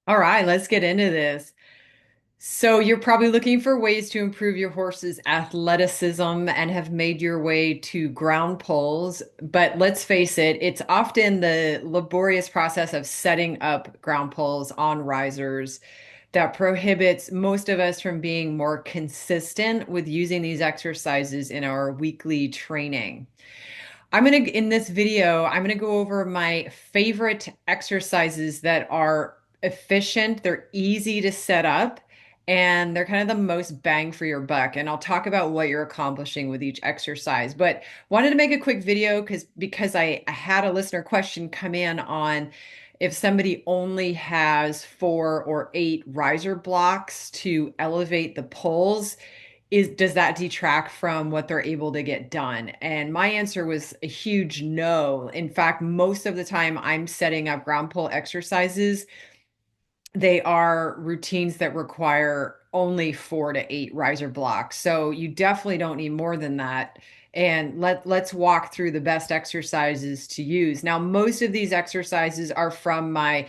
All right, let's get into this. So, you're probably looking for ways to improve your horse's athleticism and have made your way to ground poles. But let's face it, it's often the laborious process of setting up ground poles on risers that prohibits most of us from being more consistent with using these exercises in our weekly training. In this video, I'm gonna go over my favorite exercises that are efficient, they're easy to set up, and they're kind of the most bang for your buck. And I'll talk about what you're accomplishing with each exercise. But wanted to make a quick video because I had a listener question come in on if somebody only has 4 or 8 riser blocks to elevate the poles, does that detract from what they're able to get done? And my answer was a huge no. In fact, most of the time I'm setting up ground pole exercises, they are routines that require only 4 to 8 riser blocks. So you definitely don't need more than that. And let's walk through the best exercises to use. Now, most of these exercises are from my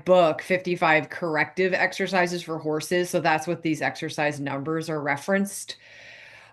book, 55 Corrective Exercises for Horses. So that's what these exercise numbers are referenced.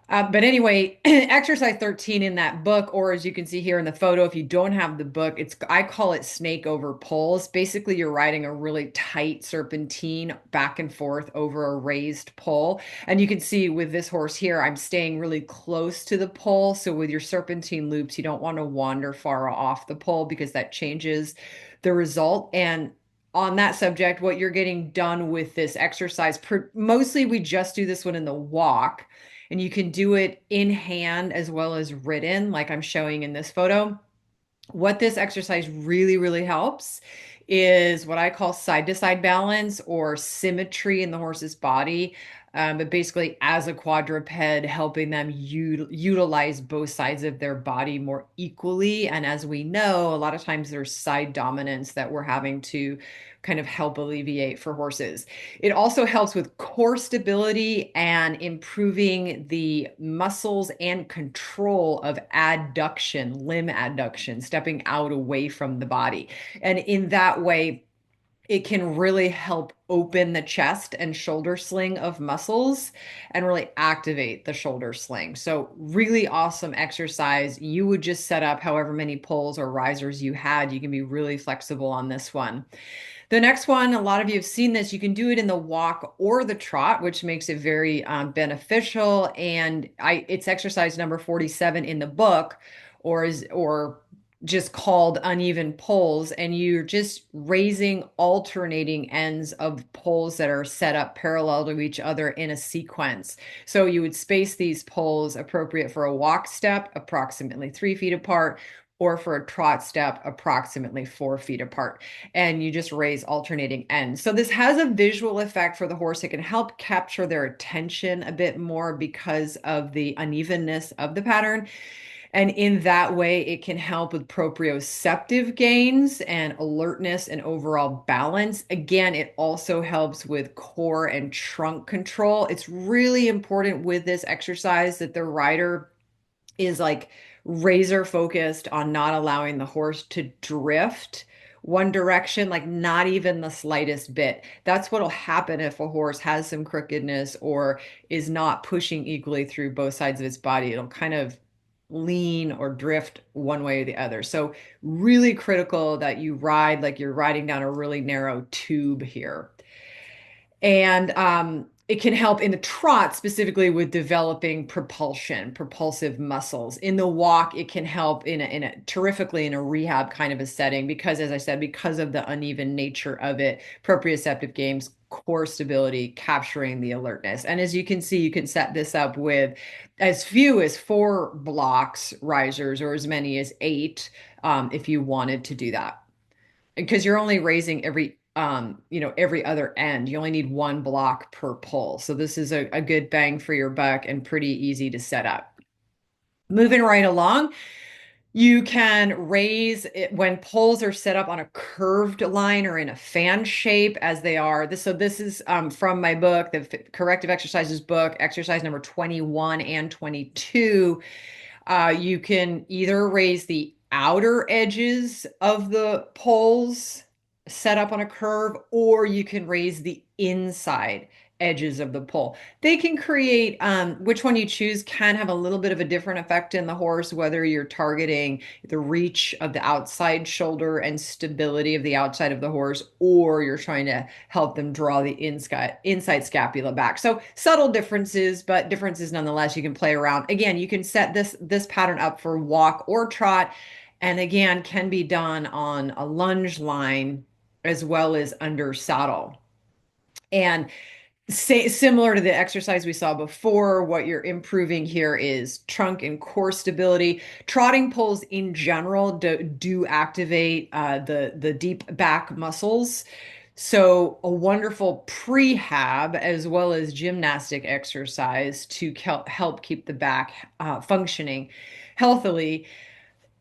But anyway, exercise 13 in that book, or as you can see here in the photo, if you don't have the book, I call it snake over poles. Basically, you're riding a really tight serpentine back and forth over a raised pole. And you can see with this horse here, I'm staying really close to the pole. So with your serpentine loops, you don't want to wander far off the pole because that changes the result. And on that subject, what you're getting done with this exercise, mostly we just do this one in the walk, and you can do it in hand as well as ridden, like I'm showing in this photo. What this exercise really, really helps is what I call side to side balance or symmetry in the horse's body. But basically, as a quadruped, helping them utilize both sides of their body more equally. And as we know, a lot of times there's side dominance that we're having to kind of help alleviate for horses. It also helps with core stability and improving the muscles and control of adduction, limb adduction, stepping out away from the body. And in that way, it can really help open the chest and shoulder sling of muscles and really activate the shoulder sling. So, really awesome exercise. You would just set up however many poles or risers you had. You can be really flexible on this one. The next one, a lot of you have seen this. You can do it in the walk or the trot, which makes it very beneficial. And it's exercise number 47 in the book, or just called uneven poles. And you're just raising alternating ends of poles that are set up parallel to each other in a sequence. So you would space these poles appropriate for a walk step, approximately 3 feet apart, or for a trot step, approximately 4 feet apart. And you just raise alternating ends. So this has a visual effect for the horse. It can help capture their attention a bit more because of the unevenness of the pattern. And in that way, it can help with proprioceptive gains and alertness and overall balance. Again, it also helps with core and trunk control. It's really important with this exercise that the rider is like razor focused on not allowing the horse to drift one direction, like not even the slightest bit. That's what'll happen if a horse has some crookedness or is not pushing equally through both sides of its body. It'll kind of lean or drift one way or the other. So, really critical that you ride like you're riding down a really narrow tube here. And it can help in the trot specifically with developing propulsive muscles. In the walk, it can help in a terrifically in a rehab kind of a setting because, as I said, because of the uneven nature of it, proprioceptive games, core stability, capturing the alertness. And as you can see, you can set this up with as few as 4 blocks risers or as many as 8 if you wanted to do that because you're only raising every other end. You only need 1 block per pole. So this is a good bang for your buck and pretty easy to set up. Moving right along, you can raise it when poles are set up on a curved line or in a fan shape as they are. So this is from my book, the Corrective Exercises book, exercise number 21 and 22. You can either raise the outer edges of the poles set up on a curve, or you can raise the inside edges of the pole. They can create, which one you choose can have a little bit of a different effect in the horse, whether you're targeting the reach of the outside shoulder and stability of the outside of the horse, or you're trying to help them draw the inside scapula back. So subtle differences, but differences nonetheless. You can play around. Again, you can set this pattern up for walk or trot, and again, can be done on a lunge line as well as under saddle. And similar to the exercise we saw before, what you're improving here is trunk and core stability. Trotting poles in general do activate the deep back muscles. So a wonderful prehab as well as gymnastic exercise to help keep the back functioning healthily.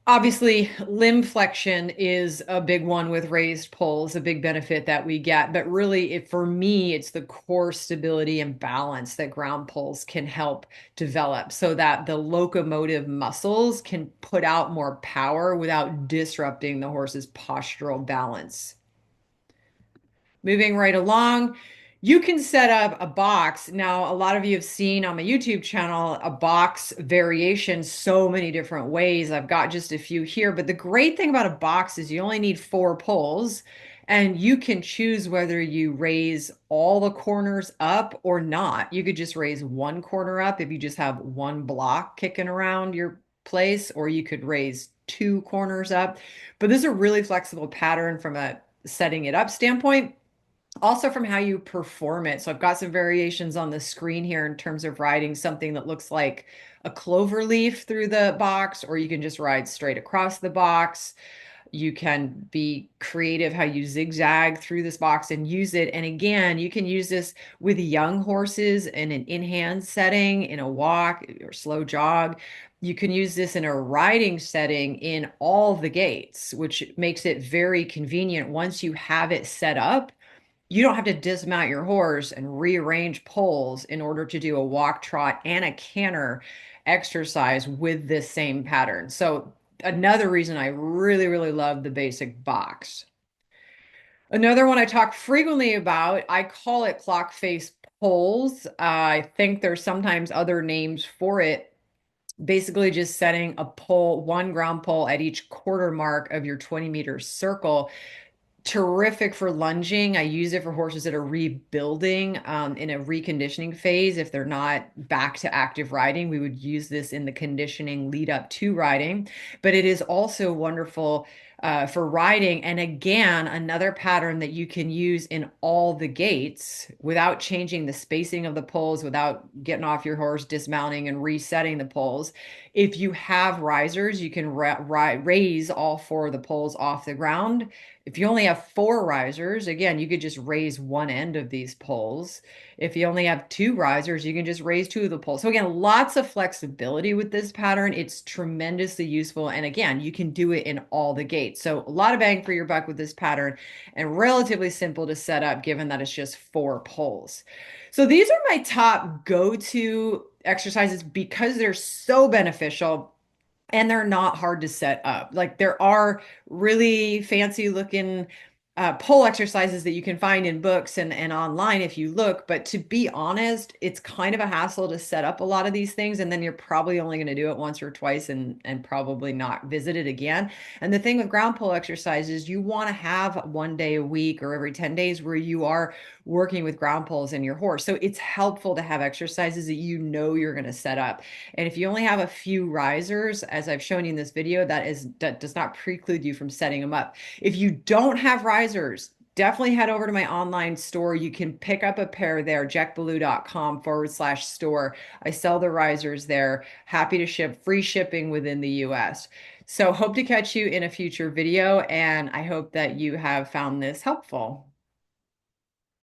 Obviously, limb flexion is a big one with raised poles, a big benefit that we get. But really, for me, it's the core stability and balance that ground poles can help develop so that the locomotive muscles can put out more power without disrupting the horse's postural balance. Moving right along, you can set up a box. Now, a lot of you have seen on my YouTube channel a box variation so many different ways. I've got just a few here, but the great thing about a box is you only need 4 poles, and you can choose whether you raise all the corners up or not. You could just raise one corner up if you just have one block kicking around your place, or you could raise 2 corners up. But this is a really flexible pattern from a setting it up standpoint, also from how you perform it. So I've got some variations on the screen here in terms of riding something that looks like a clover leaf through the box, or you can just ride straight across the box. You can be creative how you zigzag through this box and use it. And again, you can use this with young horses in an in-hand setting, in a walk or slow jog. You can use this in a riding setting in all the gaits, which makes it very convenient. Once you have it set up, you don't have to dismount your horse and rearrange poles in order to do a walk, trot, and a canter exercise with this same pattern. So another reason I really, really love the basic box. Another one I talk frequently about, I call it clock face poles. I think there's sometimes other names for it. Basically just setting a pole, one ground pole at each quarter mark of your 20-meter circle. Terrific for lunging. I use it for horses that are rebuilding in a reconditioning phase. If they're not back to active riding, we would use this in the conditioning lead up to riding. But it is also wonderful for riding. And again, another pattern that you can use in all the gaits without changing the spacing of the poles, without getting off your horse, dismounting, and resetting the poles. If you have risers, you can raise all 4 of the poles off the ground. If you only have 4 risers, again, you could just raise one end of these poles. If you only have 2 risers, you can just raise 2 of the poles. So again, lots of flexibility with this pattern. It's tremendously useful. And again, you can do it in all the gaits. So a lot of bang for your buck with this pattern, and relatively simple to set up given that it's just 4 poles. So these are my top go-to exercises because they're so beneficial. And they're not hard to set up. Like, there are really fancy looking pole exercises that you can find in books and online if you look. But to be honest, it's kind of a hassle to set up a lot of these things. And then you're probably only going to do it once or twice and probably not visit it again. And the thing with ground pole exercises, you want to have one day a week or every 10 days where you are working with ground poles in your horse. So it's helpful to have exercises that you know you're going to set up. And if you only have a few risers, as I've shown you in this video, that does not preclude you from setting them up. If you don't have risers, definitely head over to my online store. You can pick up a pair there, jackballou.com/store. I sell the risers there. Happy to ship, free shipping within the US. So hope to catch you in a future video, and I hope that you have found this helpful.